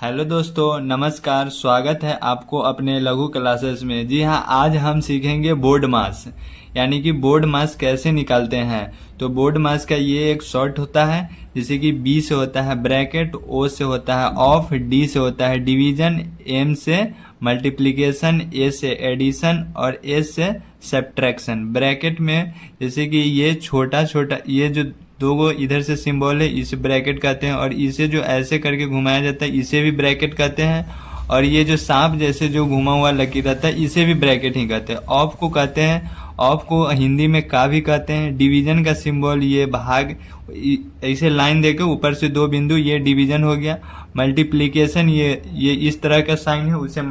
Hello दोस्तों, नमस्कार। स्वागत है आपको अपने लघु क्लासेस में। जी हाँ, आज हम सीखेंगे बोर्ड मास, यानी कि बोर्ड मास कैसे निकालते हैं। तो बोर्ड मास का ये एक शॉर्ट होता है, जैसे कि बी से होता है ब्रैकेट, ओ से होता है ऑफ, डी से होता है डिवीजन, एम से मल्टीप्लिकेशन, ए से एडिशन और एस से सब्ट्रैक्शन। ब्रैकेट में जैसे कि ये छोटा छोटा ये जो दो गो इधर से सिंबल है इसे ब्रैकेट कहते हैं, और इसे जो ऐसे करके घुमाया जाता है इसे भी ब्रैकेट कहते हैं, और ये जो सांप जैसे जो घुमा हुआ लकीर रहता है इसे भी ब्रैकेट ही कहते हैं। ऑफ को कहते हैं, ऑफ को हिंदी में का भी कहते हैं। डिवीजन का सिंबल ये भाग, ऐसे लाइन देकर ऊपर से दो बिंदु, ये डिवीजन हो गया। मल्टीप्लीकेशन ये इस तरह का साइन है, उसे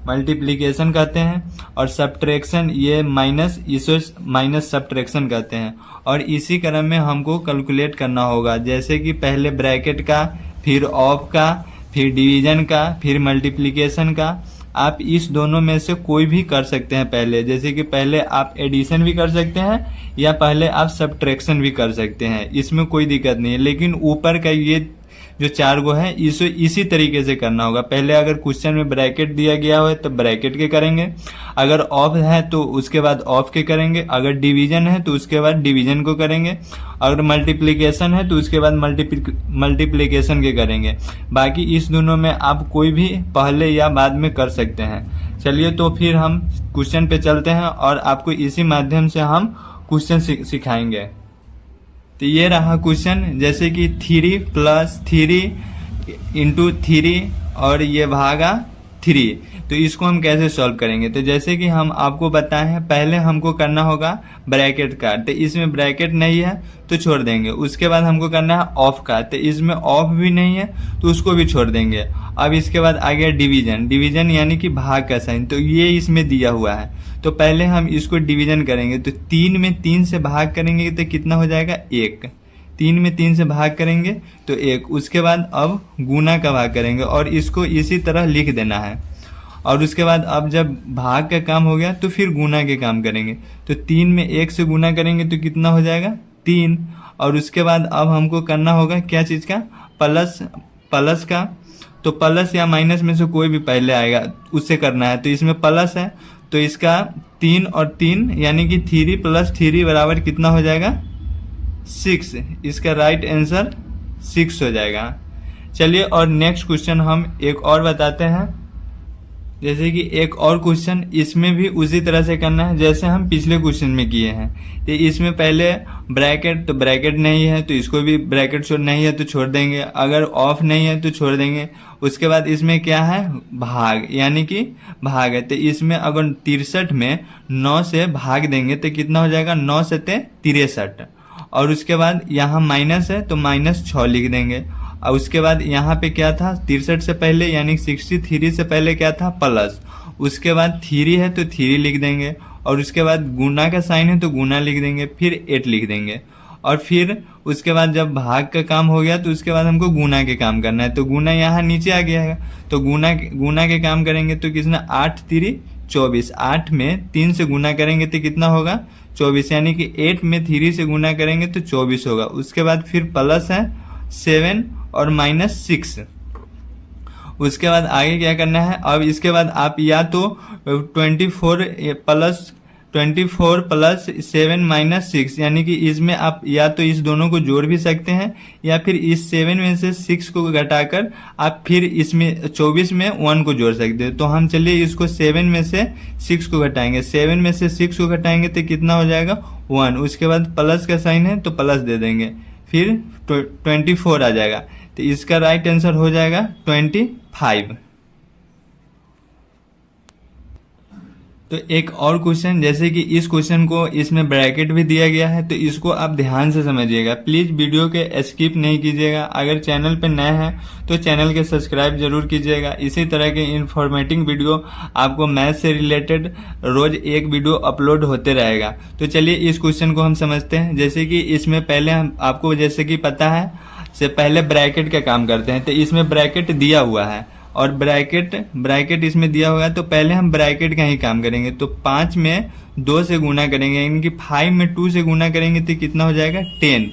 मल्टीप्लिकेशन कहते हैं। और सब्ट्रैक्शन ये माइनस, इसे माइनस सब्ट्रैक्शन कहते हैं। और इसी क्रम में हमको कैलकुलेट करना होगा, जैसे कि पहले ब्रैकेट का, फिर ऑफ का, फिर डिवीजन का, फिर मल्टीप्लिकेशन का। आप इस दोनों में से कोई भी कर सकते हैं पहले, जैसे कि पहले आप एडिशन भी कर सकते हैं या पहले आप सब्ट्रैक्शन भी कर सकते हैं, इसमें कोई दिक्कत नहीं है। लेकिन ऊपर का ये जो चार गो है इसे इसी तरीके से करना होगा। पहले अगर क्वेश्चन में ब्रैकेट दिया गया हो तो ब्रैकेट के करेंगे, अगर ऑफ है तो उसके बाद ऑफ के करेंगे, अगर डिवीजन है तो उसके बाद डिवीजन को करेंगे, अगर मल्टीप्लिकेशन है तो उसके बाद मल्टीप्लिकेशन के करेंगे। बाकी इस दोनों में आप कोई भी पहले या बाद में कर सकते हैं। चलिए तो फिर हम क्वेश्चन पे चलते हैं और आपको इसी माध्यम से हम क्वेश्चन सिखाएंगे। तो ये रहा क्वेश्चन, जैसे कि 3 + 3 × 3 और ये भागा 3। तो इसको हम कैसे सॉल्व करेंगे। तो जैसे कि हम आपको बताए हैं, पहले हमको करना होगा ब्रैकेट का, तो इसमें ब्रैकेट नहीं है तो छोड़ देंगे। उसके बाद हमको करना है ऑफ का, तो इसमें ऑफ भी नहीं है तो उसको भी छोड़ देंगे। अब इसके बाद आ गया डिवीजन यानी कि भाग का साइन, तो ये इसमें दिया हुआ है। तो पहले हम इसको डिवीजन करेंगे, तो 3 में 3 से भाग करेंगे तो कितना हो जाएगा 1। 3 में 3 से भाग करेंगे तो 1। उसके बाद अब गुना का भाग करेंगे और इसको इसी तरह लिख देना है। और उसके बाद अब जब भाग का काम हो गया तो फिर गुना के काम करेंगे। तो 3 में 1 से गुना करेंगे तो कितना हो जाएगा 3। और उसके बाद अब हमको करना होगा क्या चीज़ का, प्लस का। तो प्लस या माइनस में से कोई भी पहले आएगा उससे करना है। तो इसमें प्लस है तो इसका 3 और 3 यानी कि 3 + 3 बराबर कितना हो जाएगा 6। इसका राइट आंसर 6 हो जाएगा। चलिए और नेक्स्ट क्वेश्चन हम एक और बताते हैं, जैसे कि एक और क्वेश्चन, इसमें भी उसी तरह से करना है जैसे हम पिछले क्वेश्चन में किए हैं। तो इसमें पहले ब्रैकेट, तो ब्रैकेट नहीं है तो इसको भी ब्रैकेट नहीं है तो छोड़ देंगे, अगर ऑफ नहीं है तो छोड़ देंगे। उसके बाद इसमें क्या है भाग, यानी कि भाग है। तो इसमें अगर 63 में 9 से भाग देंगे तो कितना हो जाएगा 9 × 7 = 63। और उसके बाद यहाँ माइनस है तो -6 लिख देंगे। और उसके बाद यहाँ पे क्या था 63 से पहले यानी 63 से पहले क्या था प्लस, उसके बाद 3 है तो 3 लिख देंगे, और उसके बाद गुना का साइन है तो गुना लिख देंगे, फिर 8 लिख देंगे। और फिर उसके बाद जब भाग का काम हो गया तो उसके बाद हमको गुना के काम करना है। तो गुना यहाँ नीचे आ गया है, तो गुना के काम करेंगे तो कितना 8 × 3 = 24। 8 में 3 से गुना करेंगे तो कितना होगा 24, यानी कि 8 में 3 से गुना करेंगे तो 24 होगा। उसके बाद फिर प्लस है 7 और -6। उसके बाद आगे क्या करना है, अब इसके बाद आप या तो 24 + 7 - 6 यानी कि इसमें आप या तो इस दोनों को जोड़ भी सकते हैं या फिर इस 7 में से 6 को घटाकर आप फिर इसमें 24 में 1 को जोड़ सकते हैं। तो हम चलिए इसको 7 में से 6 को घटाएंगे, 7 में से 6 को घटाएंगे तो कितना हो जाएगा 1। उसके बाद प्लस का साइन है तो प्लस दे देंगे, फिर 24 आ जाएगा। तो इसका राइट आंसर हो जाएगा 25। तो एक और क्वेश्चन, जैसे कि इस क्वेश्चन को इसमें ब्रैकेट भी दिया गया है, तो इसको आप ध्यान से समझिएगा, प्लीज वीडियो के स्किप नहीं कीजिएगा। अगर चैनल पे नए हैं तो चैनल के सब्सक्राइब जरूर कीजिएगा। इसी तरह के इंफॉर्मेटिव वीडियो आपको मैथ से रिलेटेड रोज एक वीडियो अपलोड होते रहेगा। तो चलिए इस क्वेश्चन को हम समझते हैं। जैसे कि इसमें पहले हम आपको जैसे कि पता है से पहले ब्रैकेट का काम करते हैं। तो इसमें ब्रैकेट दिया हुआ है और ब्रैकेट इसमें दिया हुआ है, तो पहले हम ब्रैकेट का ही काम करेंगे। तो 5 में 2 से गुना करेंगे, यानी कि 5 में 2 से गुना करेंगे तो कितना हो जाएगा 10।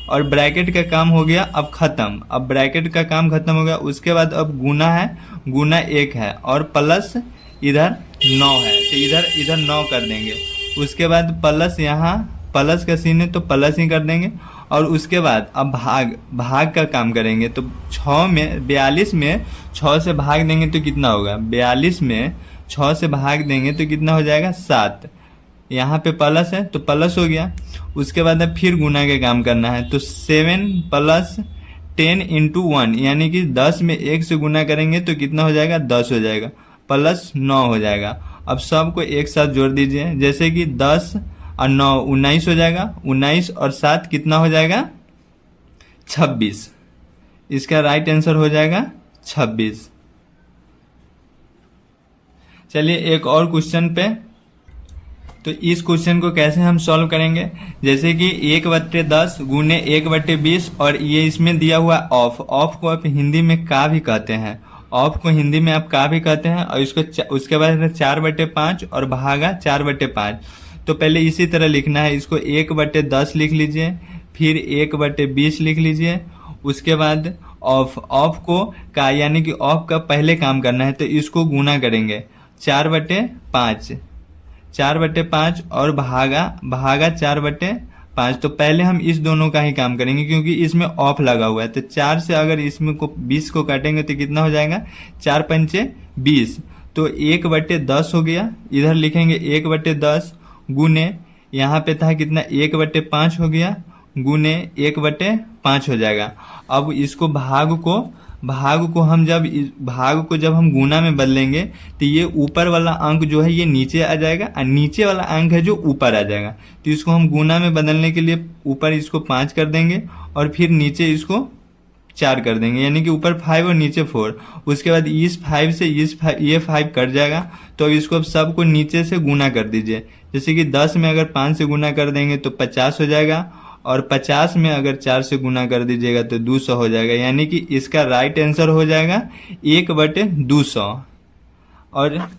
और ब्रैकेट का काम हो गया अब खत्म। अब ब्रैकेट का काम खत्म हो गया, उसके बाद अब गुना है, गुना 1 है और प्लस इधर 9 है, तो इधर 9 कर देंगे। उसके बाद प्लस, यहाँ प्लस का सीन है तो प्लस ही कर देंगे। और उसके बाद अब भाग का काम करेंगे। तो 42 में 6 से भाग देंगे तो कितना होगा, 42 में 6 से भाग देंगे तो कितना हो जाएगा 7। यहाँ पे प्लस है तो प्लस हो गया। उसके बाद अब फिर गुना के काम करना है, तो 7 + 10 × 1 यानी कि 10 में 1 से गुना करेंगे तो कितना हो जाएगा, 10 हो जाएगा, प्लस 9 हो जाएगा। अब सबको एक साथ जोड़ दीजिए, जैसे कि 10 और 9 19 हो जाएगा, 19 और 7 कितना हो जाएगा, 26। इसका राइट आंसर हो जाएगा 26। चलिए एक और क्वेश्चन पे। तो इस क्वेश्चन को कैसे हम सॉल्व करेंगे, जैसे कि 1/10 गुने 1/20 और ये इसमें दिया हुआ ऑफ। ऑफ को आप हिंदी में का भी कहते हैं, ऑफ को हिंदी में आप का भी कहते हैं। और इसको उसके बाद 4/5 और भागा 4/5। तो पहले इसी तरह लिखना है, इसको 1/10 लिख लीजिए, फिर 1/20 लिख लीजिए। उसके बाद ऑफ को का यानी कि ऑफ का पहले काम करना है, तो इसको गुना करेंगे 4/5 और भागा 4/5। तो पहले हम इस दोनों का ही काम करेंगे क्योंकि इसमें ऑफ लगा हुआ है। तो 4 से अगर इसमें को 20 को काटेंगे तो कितना हो जाएगा, 4 × 5 = 20। तो 1/10 हो गया, इधर लिखेंगे 1/10 गुने, यहाँ पे था कितना 1/5 हो गया, गुने 1/5 हो जाएगा। अब इसको भाग को जब हम गुना में बदलेंगे तो ये ऊपर वाला अंक जो है ये नीचे आ जाएगा और नीचे वाला अंक है जो ऊपर आ जाएगा। तो इसको हम गुना में बदलने के लिए ऊपर इसको 5 कर देंगे और फिर नीचे इसको 4 कर देंगे, यानी कि ऊपर 5 और नीचे 4। उसके बाद इस 5 से ये 5 कट जाएगा। तो अब इसको सबको नीचे से गुना कर दीजिए, जैसे कि 10 में अगर 5 से गुना कर देंगे तो 50 हो जाएगा, और 50 में अगर 4 से गुना कर दीजिएगा तो 200 हो जाएगा। यानी कि इसका राइट आंसर हो जाएगा 1/200। और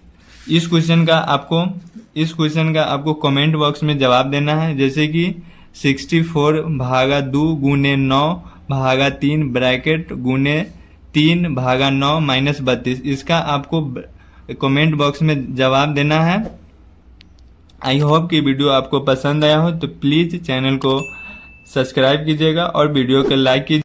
इस क्वेश्चन का आपको कमेंट बॉक्स में जवाब देना है, जैसे कि 64/2 गुने 9/3 ब्रैकेट गुने 3/9 - 32। इसका आपको कमेंट बॉक्स में जवाब देना है। आई होप कि वीडियो आपको पसंद आया हो, तो प्लीज़ चैनल को सब्सक्राइब कीजिएगा और वीडियो को लाइक कीजिए।